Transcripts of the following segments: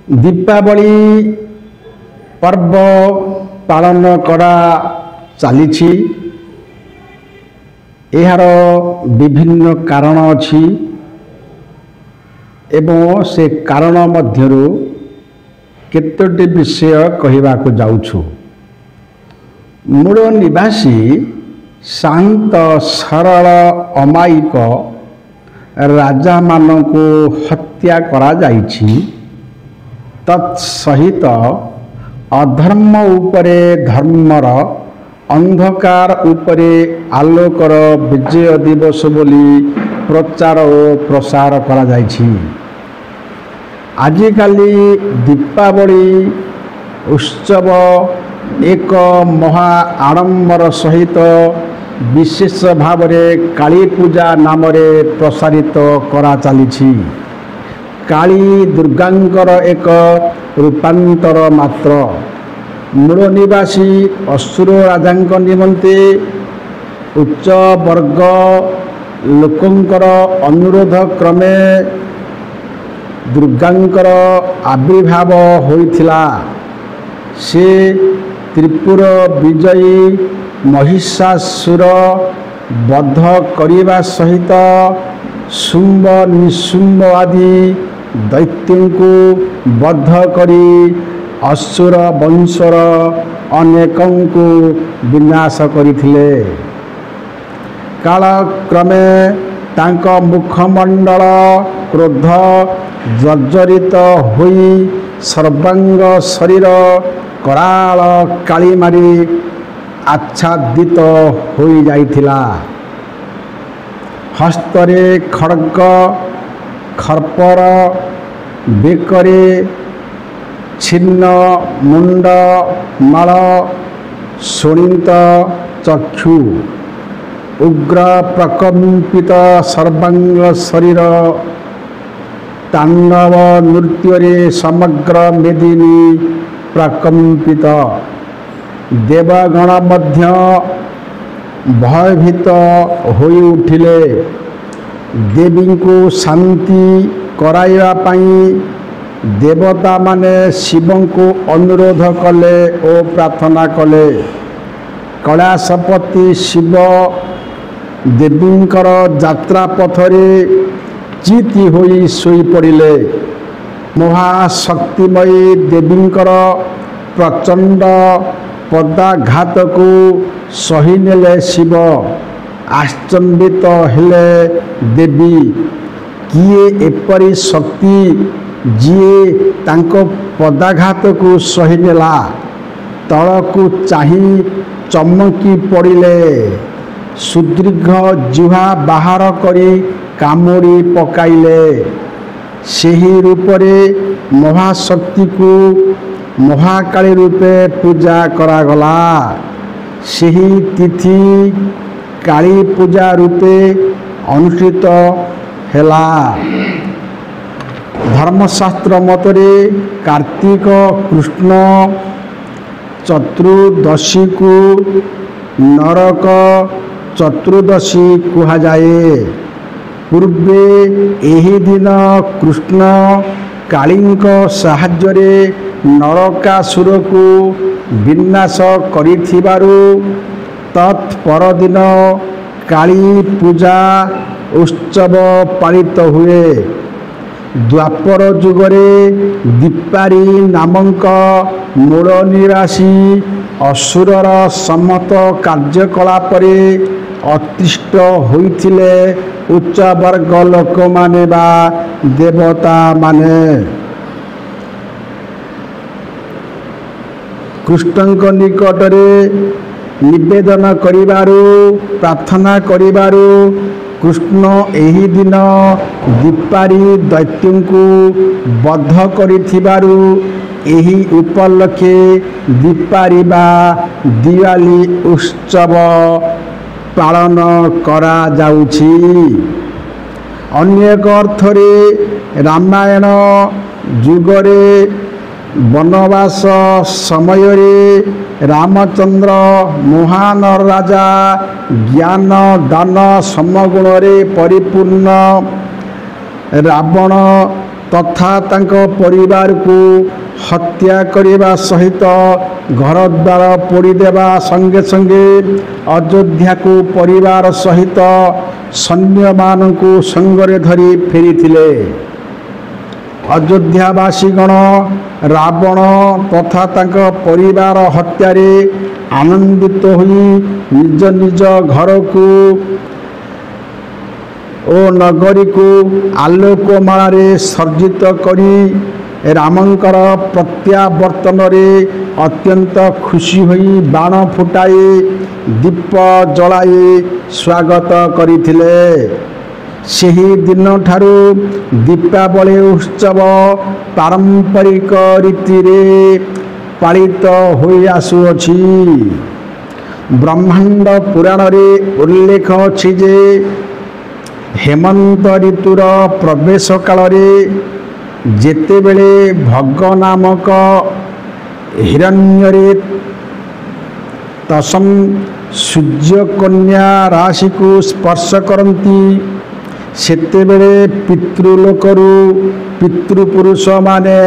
दीपावली पर्व पालन करा चली यार विभिन्न कारण अच्छी एवं से कारण मध्यरु केतोटी विषय कहवा को जाऊछु। मूल निवासी शांत सरल अमायिक राजा मानकु हत्या करा जाइछि। तत्सहित अधर्म उपरे धर्मर अंधकार उपरे आलोकर विजय दिवस बोली प्रचार और प्रसार करा जाइछि। आजिकाली दीपावली उत्सव एक महा आडंबर सहित विशेष भाव काली पूजा नाम प्रसारित करा चली। काली दुर्गांकर एक रूपांतर मात्र। मूल निवासी असुर राजांक निमंते उच्च वर्ग लोकंकर अनुरोध क्रमे दुर्गांकर आविर्भाव होइथिला। से त्रिपुर विजयी महिषासुर बध करिबा सहित शुंभ निशुंभ आदि दैत्यों को बध करी असुर वंशर अनेकों को विनाश करिथिले। कालक्रमे तांक मुखमंडल क्रोध जर्जरित होई सर्वांग शरीर कराल काली मारी आच्छादित होई जाइथिला। हस्तरे खड्ग खर्पर बेकरे छिन्न मुंड माल शोणित चक्षु उग्र प्रकंपित सर्वांग शरीर तांडव नृत्य समग्र मेदिनी प्रकंपित। देवगण मध्य भयभीत होई उठिले। देवी को शांति कराइबा पई देवता माने शिव को अनुरोध कले और प्रार्थना कले। कैलाशपति शिव देवींकर यात्रा पथरे चिति होई सोई पड़िले। महाशक्तिमयी देवींकर प्रचंड पदाघात को सही नेले शिव। आश्चर्यित हेले देवी। किए एपरी शक्ति जीए तांको पदाघात को सही नेला। तल को चाही चमकी पड़िले। सुदीर्घ जिह्वा बाहर करी कामुड़ी पकाइले। सेही रूपरे महाशक्ति को महाकाली रूपे पूजा करागला। सेही तिथि काली पूजा रूपे अनुष्ठित हेला। धर्मशास्त्र मतरे कार्तिक कृष्ण चतुर्दशी को नरक चतुर्दशी कहा जाए। पूर्वे एही दिन कृष्ण कालींक साहाय्यरे नरकासुर को विनाश करिथिबारु तत्पर दिन काली पूजा उत्सव पालित हुए। द्वापर जुगरे दीपारी नामक मूल निवासी असुरर समत कार्यकलापरे अतिष्ठ होइथिले उच्च वर्ग लोक माने बा देवता माने। कृष्णक निकटरे निवेदन करिबारु प्रार्थना करिबारु कृष्ण एही दिन दीपारी दैत्यों को बध करिथिबारु एही उपलक्षे दीपारी बा दिवाली उत्सव पालन करा जाउछि। अन्य एक अर्थरे रामायण जुगरे वनवास समय रामचंद्र महान राजा ज्ञान दान समगुण परिपूर्ण रावण तथा तांको परिवार को हत्या करने सहित घरद्वार पोड़ीदेवा संगे संगे अयोध्या को परिवार सहित सैन्य मान को संगरे धरी फेरी अयोध्यावासीगण रावण तथा तांको परिवार हत्यारे आनंदित हुई निज निज घर को ओ नगरी को आलोकमाला सर्जित करी रामंकर प्रत्यावर्तन अत्यंत खुशी हुई बाण फुटाई दीप जलाई स्वागत करथिले। ସେହି ଦିନଠାରୁ ଦୀପାବଳି ଉତ୍ସବ ପାରମ୍ପରିକ ରୀତିରେ ପାଳିତ ହୋଇ ଆସୁଅଛି। ବ୍ରହ୍ମାଣ୍ଡ ପୁରାଣରେ ଉଲ୍ଲେଖ ଅଛି ଯେ ହେମନ୍ତ ଋତୁର ପ୍ରବେଶ କାଳରେ ଯେତେବେଳେ ଭଗ ନାମକ ହିରଣ୍ୟରେ ତସମ ସୂର୍ଯ୍ୟ କନ୍ୟା ରାଶିକୁ ସ୍ପର୍ଶ କରନ୍ତି ସେତେବେଳେ ପିତୃଲୋକରୁ ପିତୃପୁରୁଷ ମାନେ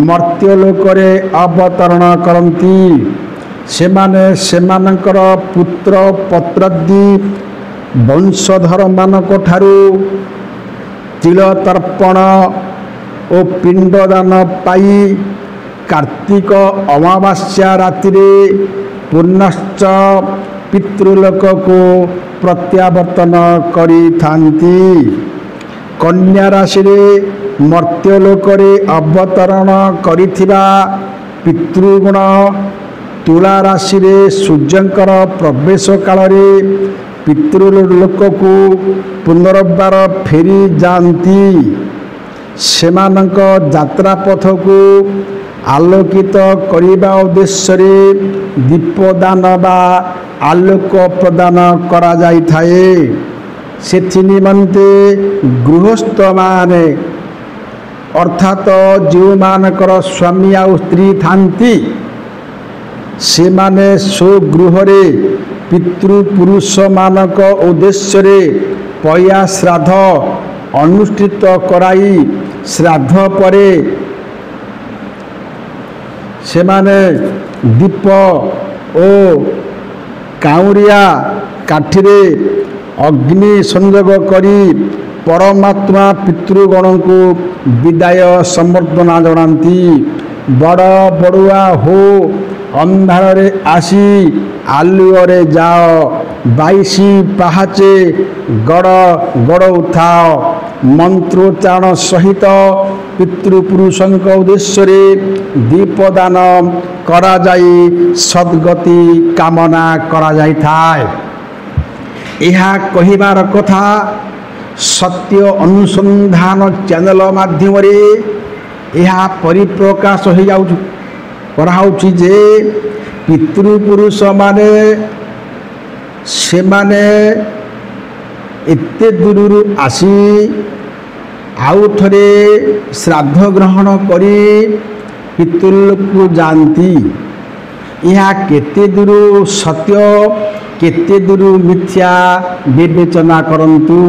ମର୍ତ୍ତ୍ୟଲୋକରେ ଅବତରଣ କରନ୍ତି। ସେମାନେ ସେମାନଙ୍କର ପୁତ୍ର ପତ୍ରାଦି ବଂଶଧର ମାନଙ୍କ ଠାରୁ ତିଳ ତର୍ପଣ ଓ ପିଣ୍ଡଦାନ ପାଇ कार्तिक अमावास्या रात्रि पुनश्च पितृलोक को प्रत्यावर्तन करी थांती। कन्या राशि मर्त्यलोक अवतरण करिथिबा पितृगुण तुला राशि सूर्यंकर प्रवेश काल पितृलोक को पुनर्बार फेरी जाती। सेमानक यात्रा पथ को आलोकित करने उद्देश्य दीपदान बा आलोक प्रदान करा जाई थाए। सेथि निमंते गृहस्थ माने अर्थात जो मानकर स्वामी आ स्त्री थांती से माने सो गृह रे पितृपुरुष मानक उद्देश्य पया श्राद्ध अनुष्ठित कराई श्राद्ध परे से माने दीप ओ काउरिया काठिरे अग्नि संयोग करी परमात्मा पितृगण को विदाय संबर्धना जनाती। बड़ बड़ुआ हो अंधार आसी आलुअरे जाओ 22 पाहाचे गड़ गड़ उठाओ। मंत्रोच्चारण सहित पितृपुरुषों उद्देश्य दीपदान करा जाई सद्गति कामना करा जाई थाए। यह कहिबार कथा सत्य अनुसंधान चैनल माध्यम यह परिप्रकाश हो जाउछु कराउछि जे पितृपुरुष माने से माने एते दूरु आसी आउ थरे श्राद्ध ग्रहण करी पितृलोक को जानती। यह केते दूरु सत्य केते दूरु मिथ्या विवेचना करंतु।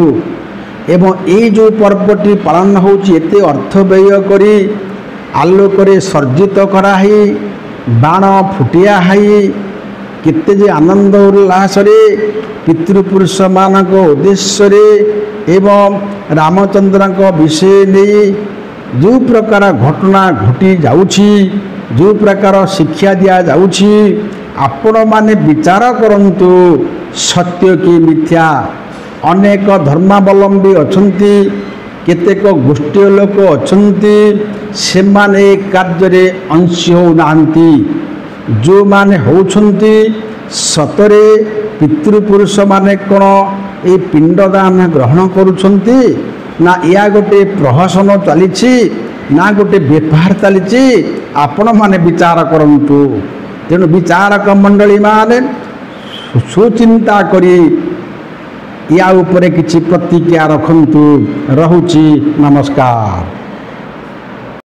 एवं ये जो पर्वटी पालन होची एते अर्थ व्यय करी आलोकरे सर्जित कराही बाण फुटिया हाई केते जे आनंद उल्लास पितृपुरुष मानक उद्देश्य एवं रामचंद्र विषय नहीं जो प्रकार घटना घटी जाउछि जो प्रकार शिक्षा दिया जाउछि आपण माने विचार करंतु सत्य की मिथ्या। अनेक धर्मावलंबी अछंती केतेक गोष्ठी लोक अछंती से माने कार्य अंशी हो नांती। जो माने होछंती सतरे पितृपुरुष माने कोन ए पिंडदान ग्रहण करुछंती ना या गोटे प्रहसन चलीछि ना गोटे व्यवहार चलीछि आपण माने विचार करंतु। तेणु विचारक मंडली माने सुचिंता करी या उपरे किछि प्रतिक्रिया रखंतु। रहुछि नमस्कार।